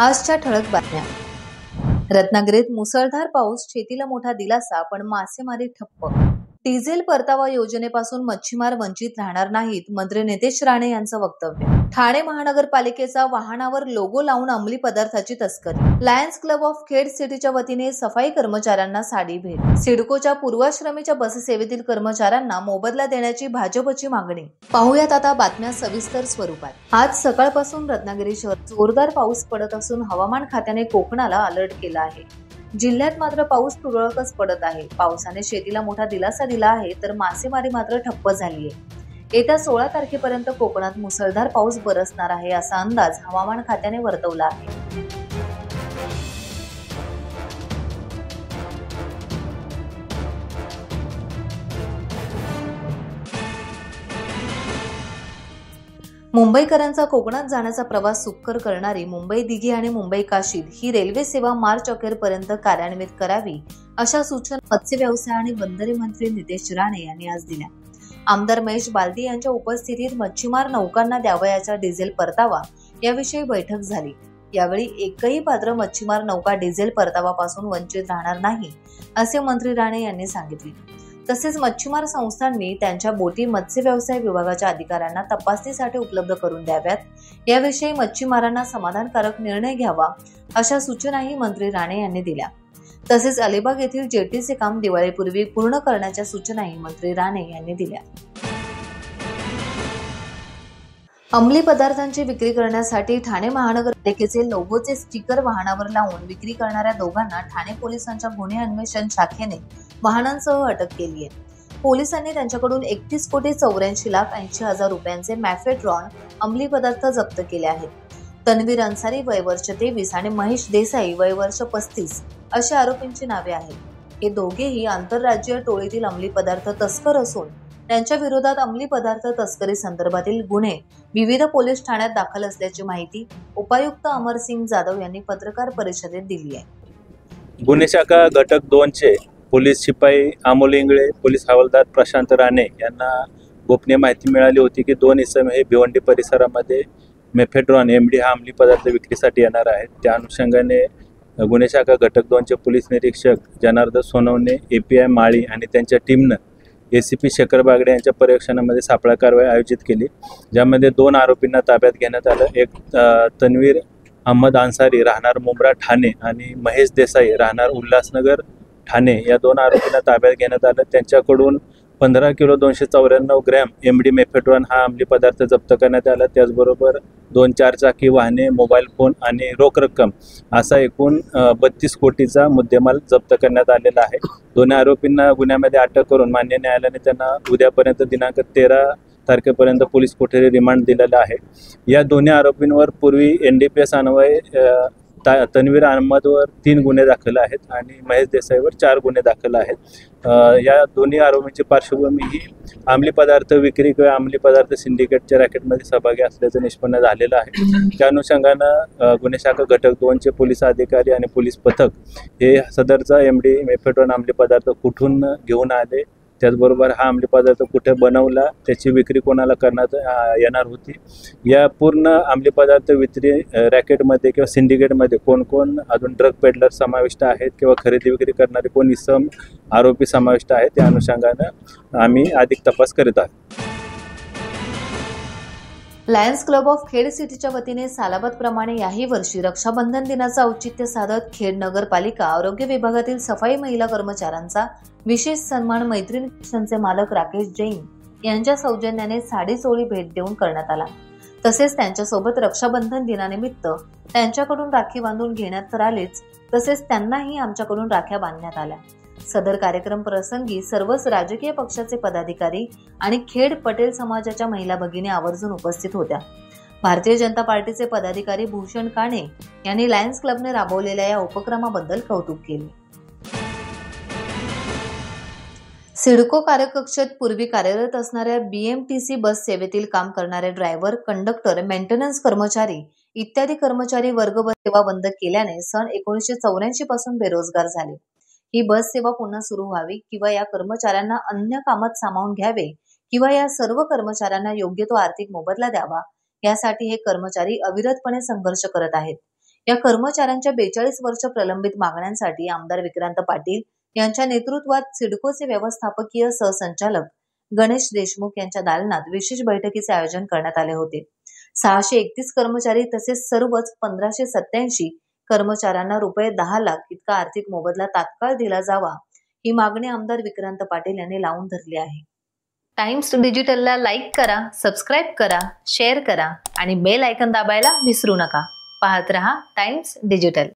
आजच्या ठळक बातम्या. रत्नागिरीत मुसळधार पाऊस, शेतीला मोठा दिलासा, पण मासेमारी ठप्प. डिझेल परतावा योजनेपासून मच्छीमार वंचित राहणार नाहीत, मंत्री नितेश राणे यांचं वक्तव्य. ठाणे महानगरपालिकेचा वाहनावर लोगो लावून अंमली पदार्थाची तस्करी. लायन्स क्लब ऑफ खेड सिटीच्या वतीने सफाई कर्मचाऱ्यांना साडी भेट. सिडकोच्या पूर्वाश्रमीच्या बससेवेतील कर्मचाऱ्यांना मोबदला देण्याची भाजपची मागणी. पाहूयात आता बातम्या सविस्तर स्वरूपात. आज सकाळपासून रत्नागिरी शहरात जोरदार पाऊस पडत असून हवामान खात्याने कोकणाला अलर्ट केला आहे. जिल्ह्यात मात्र पाऊस तुरळकच पडत आहे. पावसाने शेतीला मोठा दिलासा दिला आहे, तर मासेमारी मात्र ठप्प झाली आहे. येत्या 16 तारखेपर्यंत कोकणात मुसळधार पाऊस बरसणार आहे, असा अंदाज हवामान खात्याने वर्तवला आहे. मुंबईकरांचा कोकणात जाण्याचा प्रवास सुखकर करणारी मुंबई दिघी आणि मुंबई काशीद ही रेल्वे सेवा मार्च अखेरपर्यंत कार्यान्वित करावी, अशा सूचना मत्स्य व्यवसाय आणि बंदरे मंत्री नितेश राणे यांनी आज दिल्या. आमदार महेश बालदी यांच्या उपस्थितीत मच्छीमार नौकांना द्यावयाचा डिझेल परतावा याविषयी बैठक झाली. यावेळी एकही पात्र मच्छीमार नौका डिझेल परतावापासून वंचित राहणार नाही, असे मंत्री राणे यांनी सांगितले. तसेच मच्छीमार संस्थांनी त्यांच्या बोटी मत्स्य व्यवसाय विभागाच्या अधिकाऱ्यांना तपासणीसाठी उपलब्ध करून द्याव्यात, याविषयी मच्छीमारांना समाधानकारक निर्णय घ्यावा, अशा सूचनाही मंत्री राणे यांनी दिल्या. तसेच अलिबाग येथील जेटीचे काम दिवाळीपूर्वी पूर्ण करण्याच्या सूचनाही मंत्री राणे यांनी दिल्या. अंमली पदार्थांची विक्री करण्यासाठी ठाणे महानगरपालिकेचे लोगोचे स्टिकर वाहनावर लावून विक्री करणाऱ्या दोघांना ठाणे पोलिसांच्या गुन्हे अन्वेषण शाखेने वाहनांसह अटक केली आहे. पोलिसांनी त्यांच्याकडून 31,84,80,000 रुपयांचे मॅफेड्रॉन अंमली पदार्थ जप्त केले आहेत. तन्वीर अन्सारी वय वर्ष 23 आणि महेश देसाई वय वर्ष 35 अशी आरोपींची नावे आहेत. हे दोघेही आंतरराज्यीय टोळीतील अंमली पदार्थ तस्कर असून त्यांच्या विरोधात अंमली पदार्थ तस्करी संदर्भातील गुन्हे विविध पोलीस ठाण्यात दाखल असल्याची माहिती उपायुक्त अमरसिंग जाधव यांनी पत्रकार परिषदेत दिली आहे. गुन्हे शाखा घटक 2 चे पोलीस शिपाई अमोल इंगळे, पोलीस हवालदार प्रशांत राणे यांना गोपनीय माहिती मिळाली होती की 2 इसम हे भिवंडी परिसरामध्ये मेफेड्रॉन MD हा अंमली पदार्थ विक्रीसाठी येणार आहेत. त्या अनुषंगाने गुन्हे शाखा घटक 2 चे पोलीस निरीक्षक जनार्दन सोनवणे, API माळी आणि त्यांच्या टीमनं ACP शेखर बागडे यांच्या पर्यवेक्षणामध्ये सापळा कारवाई आयोजित केली, ज्यामध्ये 2 आरोपींना ताब्यात घेण्यात आलं. एक तन्वीर अहमद अन्सारी राहणार मुंब्रा ठाणे आणि महेश देसाई राहणार उल्हासनगर ठाणे या 2 आरोपींना ताब्यात घेण्यात आलं. त्यांच्याकडून 15 किलो 294 ग्रॅम MD मेफेड्रॉन हा अंमली पदार्थ जप्त करण्यात आला. त्याचबरोबर 2 चारचाकी वाहने, मोबाईल फोन आणि रोख रक्कम असा एकूण 32 कोटीचा मुद्देमाल जप्त करण्यात आलेला आहे. 2 आरोपींना गुन्ह्यामध्ये अटक करून मान्य न्यायालयाने त्यांना उद्यापर्यंत दिनांक 13 तारखेपर्यंत पोलीस कोठडी रिमांड दिलेला आहे. या दोन्ही आरोपींवर पूर्वी NDPS अन्वये तन्वीर अहमदवर 3 गुन्हे दाखल आहेत आणि महेश देसाईवर 4 गुन्हे दाखल आहेत. या दोन्ही आरोपींची पार्श्वभूमी ही अंमली पदार्थ विक्री किंवा अंमली पदार्थ सिंडिकेटच्या रॅकेटमध्ये सहभागी असल्याचं निष्पन्न झालेलं आहे. त्या अनुषंगानं गुन्हे शाखा घटक 2 चे पोलीस अधिकारी आणि पोलीस पथक हे सदरचा MD मेफेड्रॉन अंमली पदार्थ कुठून घेऊन आले, त्याचबरोबर हा अंमली पदार्थ कुठे बनवला, त्याची विक्री कोणाला करण्यात येणार होती, या पूर्ण अंमली पदार्थ विक्री रॅकेटमध्ये किंवा सिंडिकेटमध्ये कोण कोण अजून ड्रग पेडलर समाविष्ट आहेत किंवा खरेदी विक्री करणारे कोण इसम आरोपी समाविष्ट आहेत, त्या अनुषंगानं आम्ही अधिक तपास करीत आहोत. लायन्स क्लब ऑफ खेड सिटीच्या वतीने सालाबादप्रमाणे याही वर्षी रक्षाबंधन दिनाचं औचित्य साधत खेड नगरपालिका आरोग्य विभागातील सफाई महिला कर्मचाऱ्यांचा विशेष सन्मान मैत्रीण किचनचे मालक राकेश जैन यांच्या सौजन्याने साडी चोळी भेट देऊन करण्यात आला. तसेच त्यांच्यासोबत रक्षाबंधन दिनानिमित्त त्यांच्याकडून राखी बांधून घेण्यात तर आलेच, तसेच त्यांनाही आमच्याकडून राख्या बांधण्यात आल्या. सदर कार्यक्रम प्रसंगी सर्वच राजकीय पक्षाचे पदाधिकारी आणि खेड पटेल समाजाच्या महिला भगिनी आवर्जून उपस्थित होत्या. भारतीय जनता पार्टीचे पदाधिकारी भूषण काणे यांनी लायन्स क्लबने राबवलेल्या या उपक्रमाबद्दल कौतुक केले. सिडको कार्यकक्षेत पूर्वी कार्यरत असणाऱ्या BMTC बस सेवेतील काम करणारे ड्रायव्हर, कंडक्टर, मेंटेनन्स कर्मचारी इत्यादी कर्मचारी वर्ग बस सेवा बंद केल्याने सन 1984 पासून बेरोजगार झाले. ही बस सेवा पुन्हा सुरू व्हावी किंवा या कर्मचाऱ्यांना अन्य कामात सामावून घ्यावे किंवा या सर्व कर्मचाऱ्यांना योग्य तो आर्थिक मोबदला द्यावा, यासाठी हे कर्मचारी अविरतपणे संघर्ष करत आहेत. या कर्मचाऱ्यांच्या 42 वर्ष प्रलंबित मागण्यांसाठी आमदार विक्रांत पाटील यांच्या नेतृत्वात सिडकोचे व्यवस्थापकीय सहसंचालक गणेश देशमुख यांच्या दालनात विशेष बैठकीचे आयोजन करण्यात आले होते. 631 कर्मचारी तसेच सर्वच 1587 कर्मचाऱ्यांना रुपये 10 लाख इतका आर्थिक मोबदला तात्काळ दिला जावा, ही मागणी आमदार विक्रांत पाटील यांनी लावून धरली आहे. टाइम्स डिजिटलला लाईक करा, सबस्क्राईब करा, शेअर करा आणि बेल आयकॉन दाबायला विसरू नका. पाहत रहा टाइम्स डिजिटल.